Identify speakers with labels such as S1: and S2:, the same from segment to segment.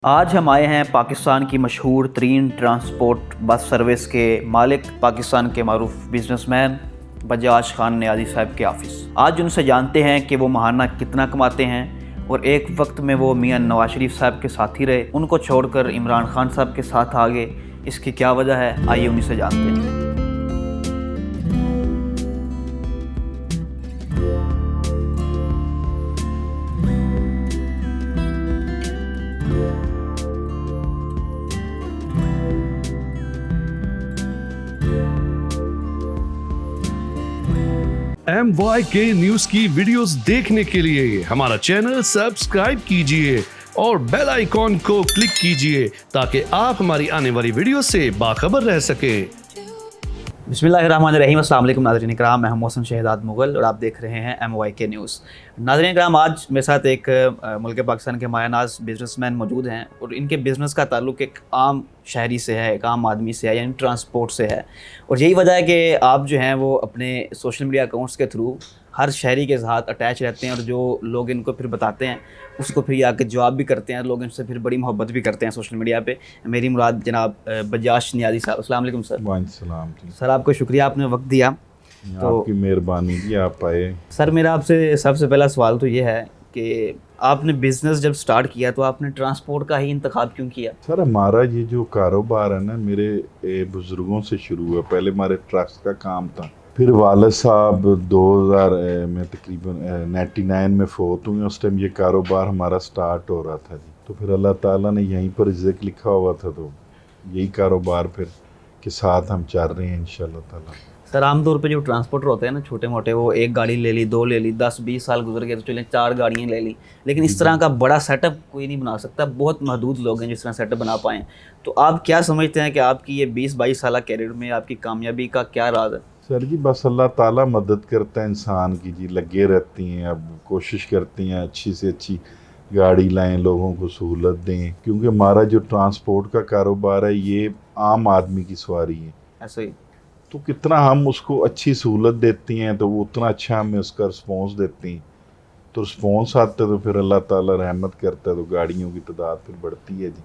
S1: आज हम आए हैं पाकिस्तान की मशहूर तरीन ट्रांसपोर्ट बस सर्विस के मालिक, पाकिस्तान के मारूफ बिजनेसमैन बजाज खान नियाज़ी साहब के ऑफिस। आज उनसे जानते हैं कि वो माहाना कितना कमाते हैं और एक वक्त में वो मियां नवाज शरीफ साहब के साथ ही रहे, उनको छोड़कर इमरान खान साहब के साथ आ गए। इसकी क्या वजह है, आइए उन्हीं से जानते हैं।
S2: MYK न्यूज की वीडियोस देखने के लिए हमारा चैनल सब्सक्राइब कीजिए और बेल आइकॉन को क्लिक कीजिए ताकि आप हमारी आने वाली वीडियो से बाखबर रह सकें।
S1: बिस्मिल्लाहिर्रहमानिर्रहीम, अस्सलाम वालेकुम नाज़रीन इकराम, मैं हूं मोहसिन शहजाद मुगल और आप देख रहे हैं MYK न्यूज़। नाज़रीन इकराम, आज मेरे साथ एक मुल्क पाकिस्तान के मायानाज बिजनेसमैन मौजूद हैं और इनके बिज़नेस का ताल्लुक़ एक आम शहरी से है, एक आम आदमी से है, यानी ट्रांसपोर्ट से है। और यही वजह है कि आप जो हैं वो अपने सोशल मीडिया अकाउंट्स के थ्रू हर शहरी के साथ अटैच रहते हैं और जो लोग इनको फिर बताते हैं उसको फिर आके जवाब भी करते हैं। लोग इनसे फिर बड़ी मोहब्बत भी करते हैं सोशल मीडिया पे। मेरी मुराद जनाब बजाज नियाज़ी साहब। अस्सलाम वालेकुम सर।
S3: वालेकुम
S1: सर, आपको शुक्रिया, आपने वक्त दिया।
S3: तो आपकी मेहरबानी जी, आप आए।
S1: सर, मेरा आपसे सबसे पहला सवाल तो ये है कि आपने बिज़नेस जब स्टार्ट किया तो आपने ट्रांसपोर्ट का ही इंतखाब क्यों किया?
S3: सर, हमारा ये जो कारोबार है ना, मेरे बुजुर्गों से शुरू हुआ। पहले हमारे ट्रक्स का काम था, फिर वालिद साहब 2000 में तकरीबन 99 में फोत हुए। उस टाइम ये कारोबार हमारा स्टार्ट हो रहा था जी। तो फिर अल्लाह ताला ने यहीं पर रिज़्क़ लिखा हुआ था, तो यही कारोबार फिर के साथ हम चल रहे हैं इंशाल्लाह ताला।
S1: सर, आमतौर पे जो ट्रांसपोर्टर होते हैं ना, छोटे मोटे, वो एक गाड़ी ले ली, दो ले ली, 10-20 साल गुजर गए तो चलें 4 गाड़ियाँ ले ली, लेकिन इस तरह का बड़ा सेटअप कोई नहीं बना सकता। बहुत महदूद लोग हैं जिस तरह सेटअप बना पाएँ। तो आप क्या समझते हैं कि आपकी ये 20-22 साल कैरियर में आपकी कामयाबी का क्या राज है?
S3: सर जी, बस अल्लाह ताला मदद करता है इंसान की जी। लगे रहती हैं, अब कोशिश करती हैं अच्छी से अच्छी गाड़ी लाएं, लोगों को सहूलत दें, क्योंकि हमारा जो ट्रांसपोर्ट का कारोबार है ये आम आदमी की सवारी है।
S1: ऐसे ही
S3: तो कितना हम उसको अच्छी सहूलत देती हैं तो वो उतना अच्छा हमें उसका रिस्पॉन्स देती हैं। तो रिस्पॉन्स आता है तो फिर अल्लाह ताला रहमत करता है, तो गाड़ियों की तादाद फिर बढ़ती है जी।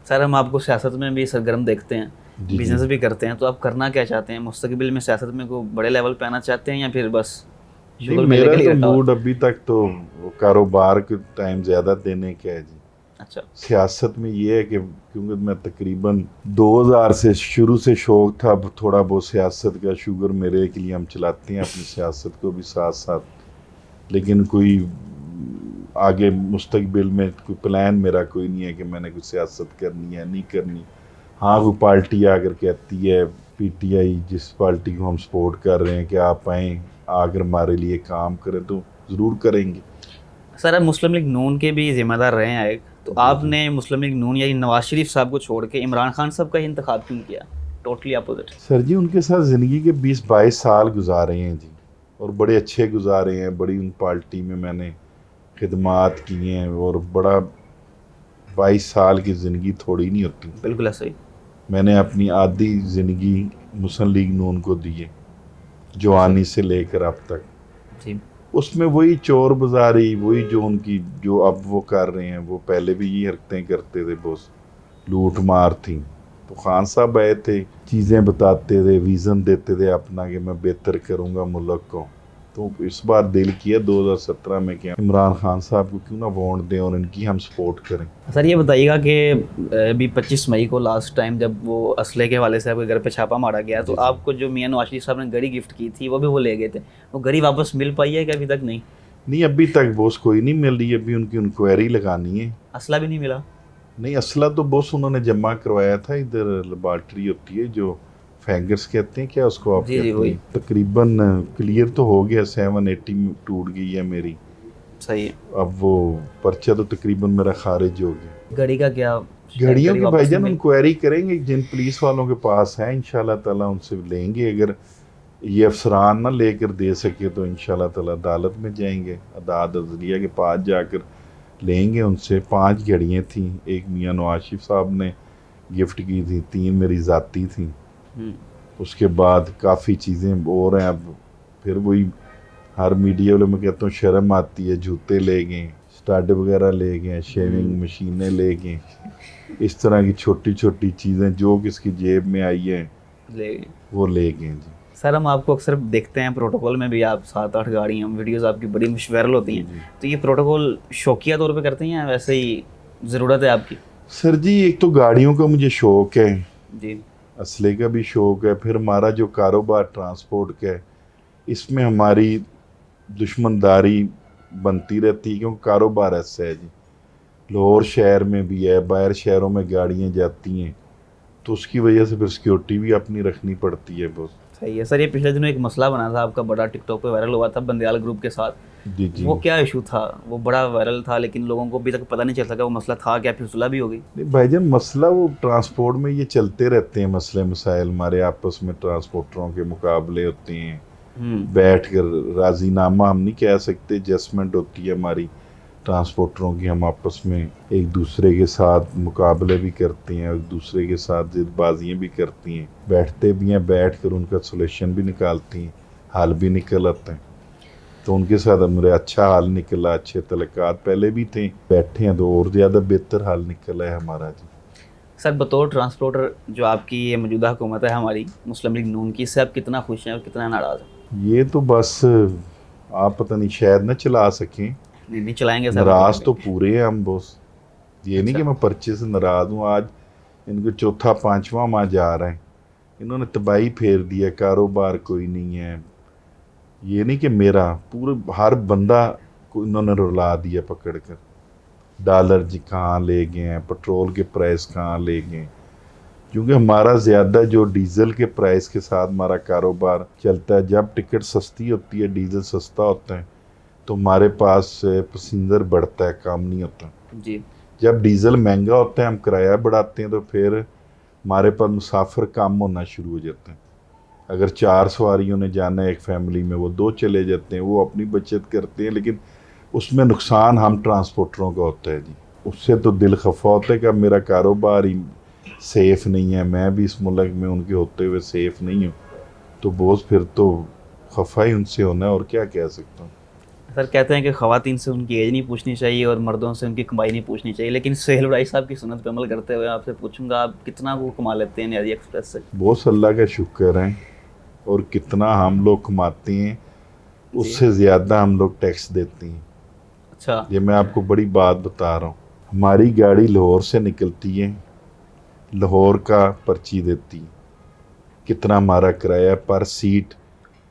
S1: सर, हम आपको सियासत में भी सरगर्म देखते हैं, बिजनेस भी करते हैं, तो आप करना क्या चाहते हैं? मुस्तकबिल में सियासत में को बड़े लेवल पे आना चाहते हैं या फिर बस शुगर मेले
S3: मेरा
S1: के लिए
S3: तो
S1: रखा हुआ?
S3: मूड अभी तक तो कारोबार के टाइम ज़्यादा देने का है जी।
S1: अच्छा।
S3: सियासत में ये है कि क्योंकि मैं तकरीबन 2000 से शुरू से शौक़ था थोड़ा बहुत सियासत का। शुगर मेरे के लिए हम चलाते हैं अपनी सियासत को भी साथ साथ, लेकिन कोई आगे मुस्तकबिल में कोई प्लान मेरा कोई नहीं है कि मैंने कोई सियासत करनी है, नहीं करनी। हाँ, कोई पार्टी आकर कहती है, PTI जिस पार्टी को हम सपोर्ट कर रहे हैं, कि आप आएँ आकर हमारे लिए काम करें, तो ज़रूर करेंगे।
S1: सर, आप मुस्लिम लीग नून के भी ज़िम्मेदार रहे हैं एक, तो आपने मुस्लिम लीग नून यानी नवाज शरीफ साहब को छोड़ के इमरान खान साहब का ही इंतखाब क्यों किया? Totally opposite.
S3: सर जी, उनके साथ ज़िंदगी के 20-22 साल गुजारे हैं जी, और बड़े अच्छे गुजारे हैं। बड़ी उन पार्टी में मैंने खिदमात की हैं, और बड़ा 22 साल की ज़िंदगी थोड़ी नहीं होती।
S1: बिल्कुल ऐसा ही।
S3: मैंने अपनी आधी ज़िंदगी मुस्लिम लीग नून को दी है, जवानी से लेकर अब तक
S1: जी।
S3: उसमें वही चोर बाजारी, वही जो उनकी जो अब वो कर रहे हैं, वो पहले भी ये हरकतें करते थे, बहुत लूट मार थी। तो खान साहब आए थे, चीज़ें बताते थे, विज़न देते थे अपना कि मैं बेहतर करूँगा मुल्क को। तो इस बार दिल किया 2017 में कि इमरान खान साहब को क्यों ना वोट दें और इनकी हम सपोर्ट करें।
S1: सर, ये बताइएगा कि अभी 25 मई को लास्ट टाइम जब वो असले के वाले साहब के घर पे छापा मारा गया, तो आपको जो मियां नवाज शरीफ साहब ने घड़ी गिफ्ट की थी वो भी वो ले गए थे, वो घड़ी वापस मिल पाई है कि अभी तक नहीं?
S3: नहीं, अभी तक बॉस कोई नहीं मिल रही। अभी उनकी इंक्वायरी लगानी है।
S1: असला भी नहीं मिला?
S3: नहीं, असला तो बॉस उन्होंने जमा करवाया था। इधर लेबॉर्ट्री होती है जो फैंगर्स कहते हैं, क्या उसको आप कहते हैं, तकरीबन क्लियर तो हो गया। 780 में टूट गई है मेरी।
S1: सही है।
S3: अब वो पर्चा तो तकरीबन मेरा खारिज हो गया।
S1: घड़ी का क्या?
S3: घड़ियों की भाईजान इंक्वायरी करेंगे, जिन पुलिस वालों के पास है इंशाल्लाह ताला उनसे लेंगे। अगर ये अफसरान ना लेकर दे सके तो इंशाल्लाह ताला अदालत में जाएंगे, अदालत अदलिया के पास जाकर लेंगे उनसे। 5 घड़ियाँ थी, एक मियाँ नवाज शरीफ साहब ने गिफ्ट की थी, 3 मेरी ज़ाती थी। उसके बाद काफ़ी चीज़ें और हैं। अब फिर वही हर मीडिया वाले में कहता हूँ शर्म आती है, जूते ले गए, स्टड वगैरह ले गए, शेविंग मशीनें ले गए, इस तरह की छोटी छोटी चीज़ें जो किसकी जेब में आई हैं वो ले गए जी।
S1: सर हम आपको अक्सर देखते हैं प्रोटोकॉल में भी, आप 7-8 गाड़ियाँ वीडियोस आपकी बड़ी वायरल होती हैं, तो ये प्रोटोकॉल शौकिया तौर पे करते हैं या वैसे ही ज़रूरत है आपकी?
S3: सर जी एक तो गाड़ियों का मुझे शौक है
S1: जी,
S3: असले का भी शौक है, फिर हमारा जो कारोबार ट्रांसपोर्ट का है इसमें हमारी दुश्मनदारी बनती रहती है, क्योंकि कारोबार ऐसा है जी। लाहौर शहर में भी है, बाहर शहरों में गाड़ियाँ जाती हैं, तो उसकी वजह से फिर सिक्योरिटी भी अपनी रखनी पड़ती है बहुत।
S1: सही है सर। ये पिछले दिनों एक मसला बना था आपका बड़ा, टिकटॉक पे वायरल हुआ था बंदयाल ग्रुप के साथ।
S3: जी जी।
S1: वो क्या इशू था? वो बड़ा वायरल था लेकिन लोगों को अभी तक पता नहीं चल सका वो मसला था क्या, फिर सुलह भी हो गई?
S3: नहीं भाईजान, मसला वो ट्रांसपोर्ट में ये चलते रहते हैं मसले मसाइल, हमारे आपस में ट्रांसपोर्टरों के मुकाबले होते हैं, बैठ कर राजीनामा हम नहीं कह सकते, एडजस्टमेंट होती है हमारी ट्रांसपोर्टरों की, हम आपस में एक दूसरे के साथ मुकाबले भी करते हैं, एक दूसरे के साथ जिदबाजियाँ भी करती हैं, बैठते भी हैं, बैठ कर उनका सोल्यूशन भी निकालती हैं, हाल भी निकल आते हैं। तो उनके साथ हमारे अच्छा हाल निकला, अच्छे तलक़ात पहले भी थे, बैठे हैं तो और ज़्यादा बेहतर हाल निकला है हमारा जी।
S1: सर बतौर ट्रांसपोर्टर जो आपकी ये मौजूदा हुकूमत है हमारी मुस्लिम लीग नून की, इससे आप कितना खुश हैं और कितना नाराज़ हैं?
S3: ये तो बस आप पता नहीं शायद न चला सकें,
S1: नहीं चलाएंगे सर।
S3: नाराज़ तो पूरे हैं हम बॉस, ये नहीं कि मैं पर्चे से नाराज़ हूँ। आज इनको 4था-5वां माह जा रहा है, इन्होंने तबाही फेर दिया, कारोबार कोई नहीं है। ये नहीं कि मेरा, पूरे हर बंदा को इन्होंने रुला दिया पकड़ कर। डॉलर जी कहाँ ले गए हैं, पेट्रोल के प्राइस कहाँ ले गए, क्योंकि हमारा ज़्यादा जो डीज़ल के प्राइस के साथ हमारा कारोबार चलता है। जब टिकट सस्ती होती है, डीज़ल सस्ता होता है, तो हमारे पास पैसेंजर बढ़ता है, काम नहीं होता
S1: जी।
S3: जब डीज़ल महंगा होता है, हम किराया बढ़ाते हैं, तो फिर हमारे पास मुसाफिर कम होना शुरू हो जाते हैं। अगर 4 सवारियों ने जाना है एक फैमिली में, वो 2 चले जाते हैं, वो अपनी बचत करते हैं, लेकिन उसमें नुकसान हम ट्रांसपोर्टरों का होता है जी। उससे तो दिल खफा होता है कि अब मेरा कारोबार ही सेफ़ नहीं है, मैं भी इस मुल्क में उनके होते हुए सेफ़ नहीं हूँ, तो बोझ फिर तो खफा ही उनसे होना है, और क्या कह सकता हूँ।
S1: सर कहते हैं कि ख़वातीन से उनकी एज नहीं पूछनी चाहिए और मर्दों से उनकी कमाई नहीं पूछनी चाहिए, लेकिन सुहेल भाई साहब की सुन्नत पे अमल करते हुए आपसे पूछूंगा, आप कितना वो कमा लेते हैं न्याजी एक्सप्रेस से?
S3: बहुत अल्लाह का शुक्र है, और कितना हम लोग कमाते हैं उससे ज़्यादा हम लोग टैक्स देते हैं।
S1: अच्छा।
S3: ये मैं आपको बड़ी बात बता रहा हूँ, हमारी गाड़ी लाहौर से निकलती है, लाहौर का पर्ची देती है, कितना हमारा किराया पर सीट,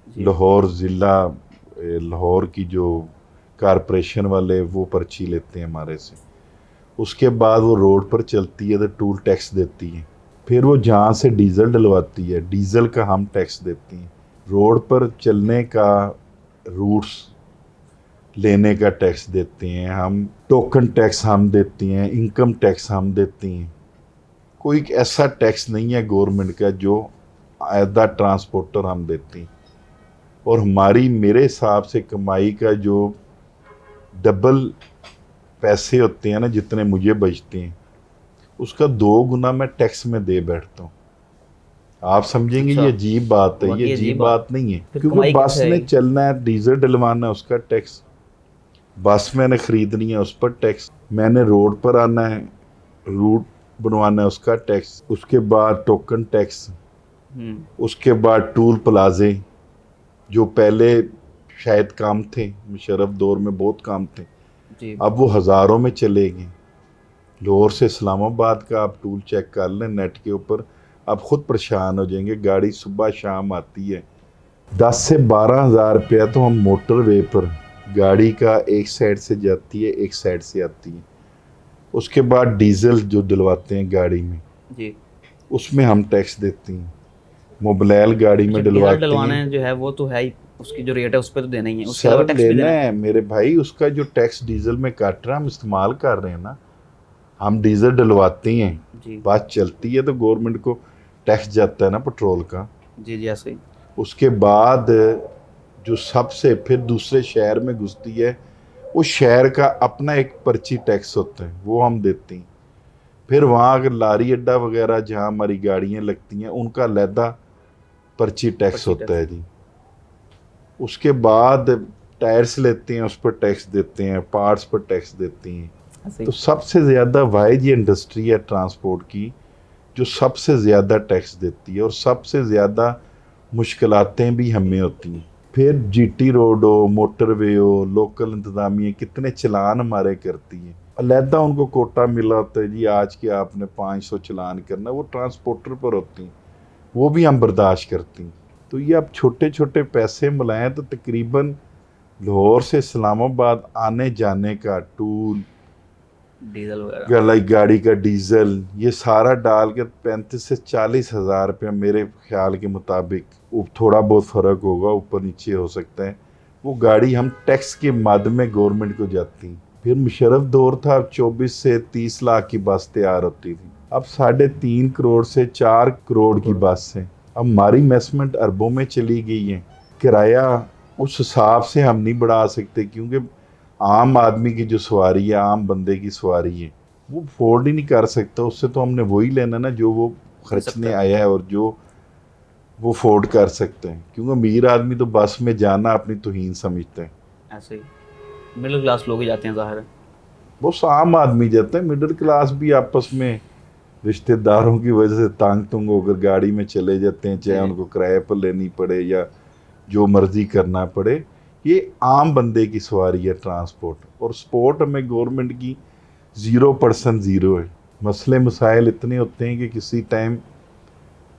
S3: लाहौर ज़िला लाहौर की जो कारपोरेशन वाले वो पर्ची लेते हैं हमारे से। उसके बाद वो रोड पर चलती है तो टूल टैक्स देती है, फिर वो जहाँ से डीज़ल डलवाती है, डीज़ल का हम टैक्स देते हैं, रोड पर चलने का रूट्स लेने का टैक्स देते हैं हम, टोकन टैक्स हम देते हैं, इनकम टैक्स हम देते हैं। कोई ऐसा टैक्स नहीं है गवर्नमेंट का जो आयदा ट्रांसपोर्टर हम देते हैं, और हमारी मेरे हिसाब से कमाई का जो डबल पैसे होते हैं ना, जितने मुझे बचते हैं, उसका 2 गुना मैं टैक्स में दे बैठता हूँ। आप समझेंगे
S1: अच्छा।
S3: ये अजीब बात है, ये अजीब बात नहीं है, क्योंकि बस ने चलना है, डीजल डलवाना है, उसका टैक्स, बस मैंने ख़रीदनी है उस पर टैक्स, मैंने रोड पर आना है, रूट बनवाना है, उसका टैक्स, उसके बाद टोकन टैक्स, उसके बाद टूल प्लाजे जो पहले शायद काम थे, मुशर्रफ दौर में बहुत काम थे
S1: जी।
S3: अब वो हज़ारों में चले गए। लाहौर से इस्लामाबाद का आप टूल चेक कर लें नेट के ऊपर, आप ख़ुद परेशान हो जाएंगे। गाड़ी सुबह शाम आती है, 10 से 12 हज़ार रुपया तो हम मोटरवे पर गाड़ी का एक साइड से जाती है, एक साइड से आती है। उसके बाद डीज़ल जो डलवाते हैं गाड़ी में
S1: जी,
S3: उसमें हम टैक्स देते हैं। मोबाइल गाड़ी में डलवाते हैं
S1: जो है वो तो है ही, उसकी जो रेट है उस पर तो देना ही है, उसके
S3: सर
S1: अलावा टैक्स भी
S3: लेना
S1: देना
S3: है मेरे भाई। उसका जो टैक्स डीजल में काट रहा है, हम इस्तेमाल कर रहे हैं ना, हम डीजल डलवाते हैं
S1: जी।
S3: बात चलती है तो गवर्नमेंट को टैक्स जाता है ना पेट्रोल का।
S1: जी जी ऐसे ही।
S3: उसके बाद जो सबसे फिर दूसरे शहर में घुसती है, उस शहर का अपना एक पर्ची टैक्स होता है, वो हम देते हैं। फिर वहाँ अगर लारी अड्डा वगैरह जहाँ हमारी गाड़ियाँ लगती हैं, उनका अलहदा पर्ची टैक्स होता है जी। उसके बाद टायर्स लेते हैं उस पर टैक्स देते हैं, पार्ट्स पर टैक्स देते हैं।
S1: ऐसे
S3: तो
S1: ही।
S3: सबसे ज़्यादा वाइज ये इंडस्ट्री है ट्रांसपोर्ट की जो सबसे ज़्यादा टैक्स देती है और सबसे ज़्यादा मुश्किलातें भी हमें होती हैं। फिर जीटी रोड हो, मोटरवे हो, लोकल इंतज़ामिया कितने चलान हमारे करती हैं। अलहदा उनको कोटा मिला होता है जी, आज के आपने 500 चलान करना, वो ट्रांसपोर्टर पर होती हैं, वो भी हम बर्दाश्त करती हैं। तो ये आप छोटे छोटे पैसे मिलाएं तो तकरीबन लाहौर से इस्लामाबाद आने जाने का टूल,
S1: डीजल वगैरह,
S3: लाइक गाड़ी का डीजल, ये सारा डाल के 35 से 40 हज़ार रुपया मेरे ख्याल के मुताबिक, थोड़ा बहुत फ़र्क होगा, ऊपर नीचे हो सकता है, वो गाड़ी हम टैक्स के मद में गवर्नमेंट को जाती। फिर मुशर्रफ दौर था, 24 से 30 लाख की बस तैयार होती थी, अब 3.5 करोड़ से 4 करोड़ की बस है। अब हमारी इन्वेस्टमेंट अरबों में चली गई है। किराया उस हिसाब से हम नहीं बढ़ा सकते क्योंकि आम आदमी की जो सवारी है, आम बंदे की सवारी है, वो अफोर्ड ही नहीं कर सकता। उससे तो हमने वही लेना ना जो वो खर्चने आया है और जो वो अफोर्ड कर सकते हैं, क्योंकि अमीर आदमी तो बस में जाना अपनी तौहीन समझते हैं।
S1: ऐसे ही मिडिल क्लास लोग ही जाते हैं ज़ाहिर है।
S3: बहुत आम आदमी जाता है, मिडिल क्लास भी आपस में रिश्तेदारों की वजह से तांग तुंग होकर गाड़ी में चले जाते हैं, चाहे उनको किराए पर लेनी पड़े या जो मर्जी करना पड़े। ये आम बंदे की सवारी है ट्रांसपोर्ट, और स्पोर्ट में गवर्नमेंट की 0% ज़ीरो है। मसले मसाइल इतने होते हैं कि किसी टाइम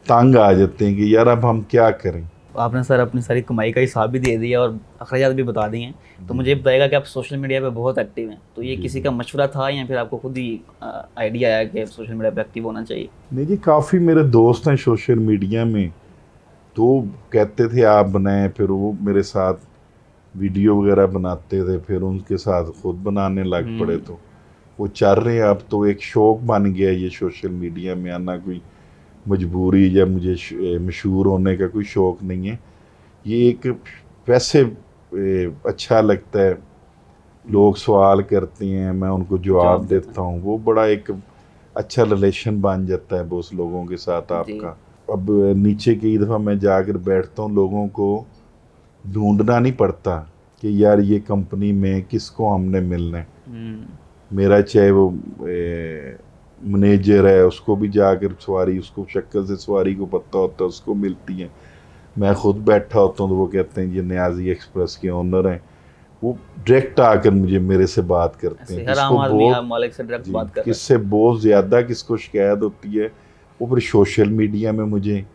S3: तंग आ जाते हैं कि यार अब हम क्या करें।
S1: आपने सर अपनी सारी कमाई का हिसाब भी दे दिया और अखराजात भी बता दिए हैं, तो मुझे बताएगा कि आप सोशल मीडिया पे बहुत एक्टिव हैं, तो ये किसी का मशवरा था या फिर आपको खुद ही आइडिया आया कि सोशल मीडिया पे एक्टिव होना चाहिए?
S3: नहीं जी, काफ़ी मेरे दोस्त हैं सोशल मीडिया में, तो कहते थे आप बनाएं, फिर वो मेरे साथ वीडियो वगैरह बनाते थे, फिर उनके साथ खुद बनाने लग पड़े, तो वो चल रहे हैं। अब तो एक शौक़ बन गया ये सोशल मीडिया में आना, कोई मजबूरी या मुझे मशहूर होने का कोई शौक़ नहीं है। ये एक वैसे अच्छा लगता है, लोग सवाल करते हैं, मैं उनको जवाब देता हूँ, वो बड़ा एक अच्छा रिलेशन बन जाता है बोस लोगों के साथ आपका। अब नीचे कई दफ़ा मैं जाकर बैठता हूँ, लोगों को ढूंढना नहीं पड़ता कि यार ये कंपनी में किसको हमने मिलना है। मेरा चाहे वो मैनेजर है, उसको भी जाकर सवारी, उसको शक्ल से सवारी को पता होता है, उसको मिलती है। मैं ख़ुद बैठा होता हूँ तो वो कहते हैं ये न्याजी एक्सप्रेस के ओनर हैं, वो डायरेक्ट आकर मेरे से बात करते हैं। किससे बहुत ज़्यादा किसको शिकायत होती है, वो फिर सोशल मीडिया में मुझे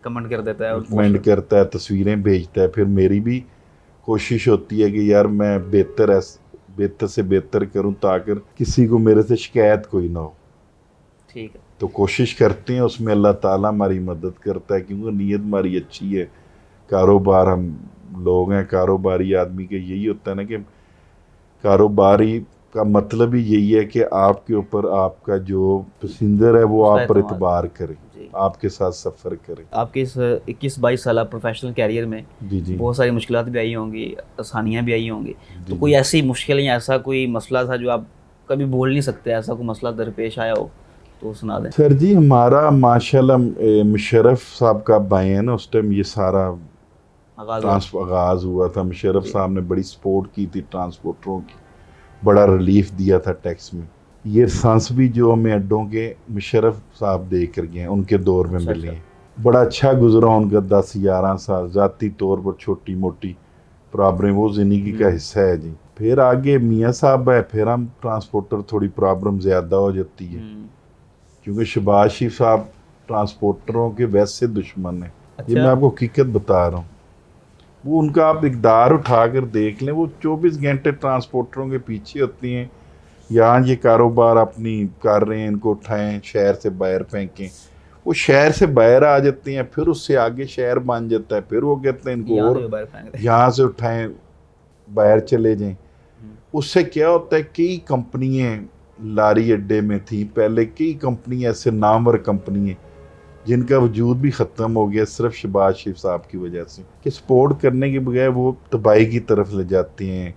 S1: कमेंट कर देता है और
S3: कमेंट करता है, तस्वीरें भेजता है। फिर मेरी भी कोशिश होती है कि यार मैं बेहतर से बेहतर करूं ताकि किसी को मेरे से शिकायत कोई ना हो।
S1: ठीक है,
S3: तो कोशिश करते हैं, उसमें अल्लाह ताला हमारी मदद करता है क्योंकि नीयत हमारी अच्छी है। कारोबार, हम लोग हैं कारोबारी आदमी के, यही होता है ना कि कारोबारी का मतलब ही यही है कि आपके ऊपर आपका जो पैसेंजर है वो आप पर एतबार करे, आपके साथ सफ़र करे।
S1: आपके इस 21-22 साल प्रोफेशनल कैरियर में जी बहुत सारी मुश्किलात भी आई होंगी, आसानियाँ भी आई होंगी, तो कोई ऐसी मुश्किल या ऐसा कोई मसला था जो आप कभी बोल नहीं सकते, ऐसा कोई मसला दरपेश आया हो तो सुना दें।
S3: सर जी, हमारा माशाल्लाह मुशर्रफ साहब का भाई है ना, उस टाइम ये सारा आगाज़ हुआ था। मुशर्रफ साहब ने बड़ी सपोर्ट की थी ट्रांसपोर्टरों की, बड़ा रिलीफ दिया था टैक्स में। ये सांस भी जो हमें अड्डों के मुशर्रफ साहब दे कर गए हैं, उनके दौर में मिले हैं। बड़ा अच्छा गुजरा उनका 10-11 साल। ज़ाती तौर पर छोटी मोटी प्रॉब्लम वो ज़िंदगी का हिस्सा है जी। फिर आगे मियाँ साहब है, फिर हम ट्रांसपोर्टर थोड़ी प्रॉब्लम ज़्यादा हो जाती है क्योंकि शहबाज शरीफ साहब ट्रांसपोर्टरों के वैसे दुश्मन हैं। ये मैं आपको हकीकत बता रहा हूँ। वो उनका आप इक़दार उठा कर देख लें, वो 24 घंटे ट्रांसपोर्टरों के पीछे होती हैं। यहाँ ये कारोबार अपनी कर रहे हैं, इनको उठाएं, शहर से बाहर फेंकें, वो शहर से बाहर आ जाते हैं, फिर उससे आगे शहर बन जाता है, फिर वो कहते हैं इनको और यहाँ से उठाएं, बाहर चले जाएं। उससे क्या होता है, कई कंपनियाँ लारी अड्डे में थी पहले, कई कंपनियाँ ऐसे नामवर कंपनी हैं जिनका वजूद भी ख़त्म हो गया सिर्फ शहबाज शरीफ साहब की वजह से, कि सपोर्ट करने के बगैर वो तबाही की तरफ ले जाती हैं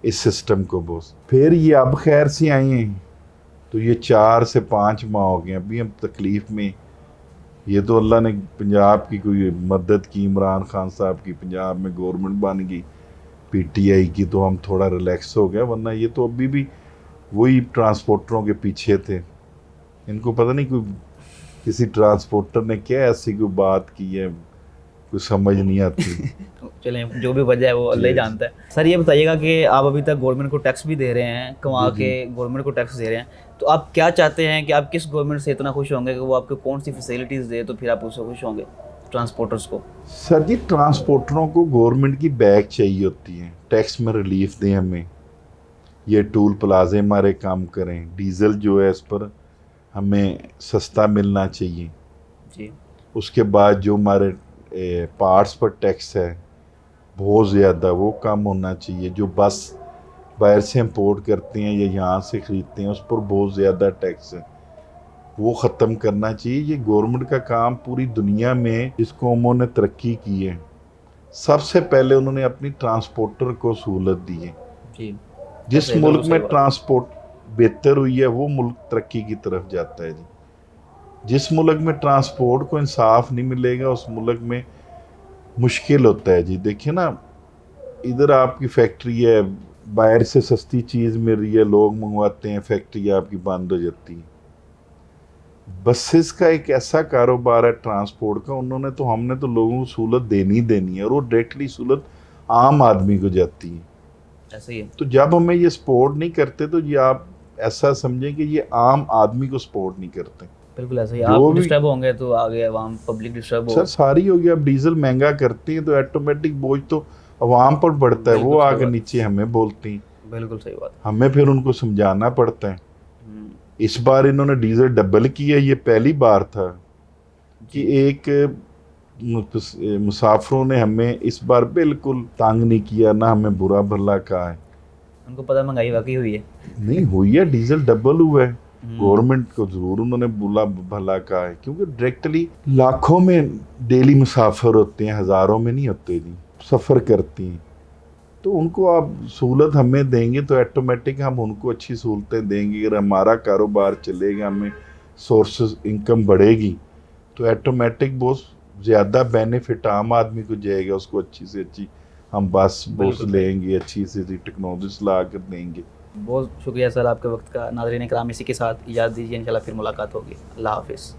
S3: इस सिस्टम को बॉस। फिर ये अब खैर से आई हैं, तो ये 4 से 5 माह हो गए, अभी हम तकलीफ़ में। ये तो अल्लाह ने पंजाब की कोई मदद की, इमरान खान साहब की पंजाब में गवर्नमेंट बन गई, पीटीआई की, तो हम थोड़ा रिलैक्स हो गए, वरना ये तो अभी भी वही ट्रांसपोर्टरों के पीछे थे। इनको पता नहीं कोई किसी ट्रांसपोर्टर ने क्या ऐसी कोई बात की है, कुछ समझ नहीं आती।
S1: चलें, जो भी वजह है वो अल्लाह ही
S3: जी।
S1: जानता है। सर ये बताइएगा कि आप अभी तक गवर्नमेंट को टैक्स भी दे रहे हैं, कमा
S3: जी,
S1: के गवर्नमेंट को टैक्स दे रहे हैं, तो आप क्या चाहते हैं कि आप किस गवर्नमेंट से इतना खुश होंगे कि वो आपको कौन सी फैसिलिटीज़ दे तो फिर आप उससे खुश होंगे ट्रांसपोर्टर्स को?
S3: सर जी, ट्रांसपोर्टरों को गवर्नमेंट की बैक चाहिए होती है, टैक्स में रिलीफ दें हमें, ये टूल प्लाजे हमारे काम करें, डीजल जो है इस पर हमें सस्ता मिलना चाहिए।
S1: जी
S3: उसके बाद जो हमारे पार्ट्स पर टैक्स है बहुत ज़्यादा, वो कम होना चाहिए। जो बस बाहर से इंपोर्ट करते हैं या यहाँ से ख़रीदते हैं उस पर बहुत ज़्यादा टैक्स है, वो ख़त्म करना चाहिए। ये गवर्नमेंट का काम, पूरी दुनिया में जिस कौमों ने तरक्की की है सबसे पहले उन्होंने अपनी ट्रांसपोर्टर को सहूलत दी है।
S1: जी
S3: जिस
S1: सही,
S3: मुल्क
S1: बिल्कुल
S3: में
S1: सही बात।
S3: ट्रांसपोर्ट बेहतर हुई है वो मुल्क तरक्की की तरफ जाता है जी। जिस मुल्क में ट्रांसपोर्ट को इंसाफ नहीं मिलेगा उस मुल्क में मुश्किल होता है जी। देखिए ना, इधर आपकी फैक्ट्री है, बाहर से सस्ती चीज़ मिल रही है, लोग मंगवाते हैं, फैक्ट्री आपकी बंद हो जाती है। बसेस का एक ऐसा कारोबार है ट्रांसपोर्ट का, उन्होंने तो, हमने तो लोगों को सहूलत देनी ही देनी है, और वो डायरेक्टली सहूलत आम आदमी को जाती है।
S1: ऐसे ही है।
S3: तो जब हमें ये सपोर्ट नहीं करते तो ये आप ऐसा समझें कि ये आम आदमी को सपोर्ट नहीं करते।
S1: बिल्कुल ऐसे ही,
S3: जो
S1: आप
S3: भी-
S1: डिस्टर्ब होंगे तो आगे आवाम पब्लिक डिस्टर्ब
S3: सर
S1: हो।
S3: सारी हो गया, अब डीजल महंगा करती है तो ऑटोमेटिक बोझ तो अवाम पर बढ़ता है, वो
S1: बिल्कुल सही
S3: आगे
S1: बात।
S3: नीचे हमें बोलती हैं,
S1: बिल्कुल सही बात।
S3: हमें फिर उनको समझाना पड़ता है।
S1: हम्म,
S3: इस बार इन्होंने डीजल डबल किया, ये पहली बार था कि एक मुसाफिरों ने हमें इस बार बिल्कुल तंग नहीं किया, ना हमें बुरा भला कहा है।
S1: उनको पता महंगाई वाकई हुई है।
S3: नहीं हुई है, डीजल डबल हुआ है।
S1: हम्म,
S3: गवर्नमेंट को जरूर उन्होंने बुला भला कहा है, क्योंकि डायरेक्टली लाखों में डेली मुसाफिर होते हैं, हज़ारों में नहीं होते जी, सफ़र करती हैं। तो उनको आप सहूलत हमें देंगे तो ऑटोमेटिक हम उनको अच्छी सहूलतें देंगे। अगर हमारा कारोबार चलेगा, हमें सोर्सेज इनकम बढ़ेगी, तो ऑटोमेटिक बहुत ज़्यादा बेनिफिट आम आदमी को जाएगा। उसको अच्छी से अच्छी हम बस
S1: बिल्कुल।
S3: लेंगे, अच्छी से अच्छी टेक्नोलॉजी ला कर देंगे।
S1: बहुत शुक्रिया सर आपके वक्त का। नाज़रीन इकराम, इसी के साथ इजाज़त दीजिए, इंशाल्लाह फिर मुलाकात होगी। अल्लाह हाफिज़।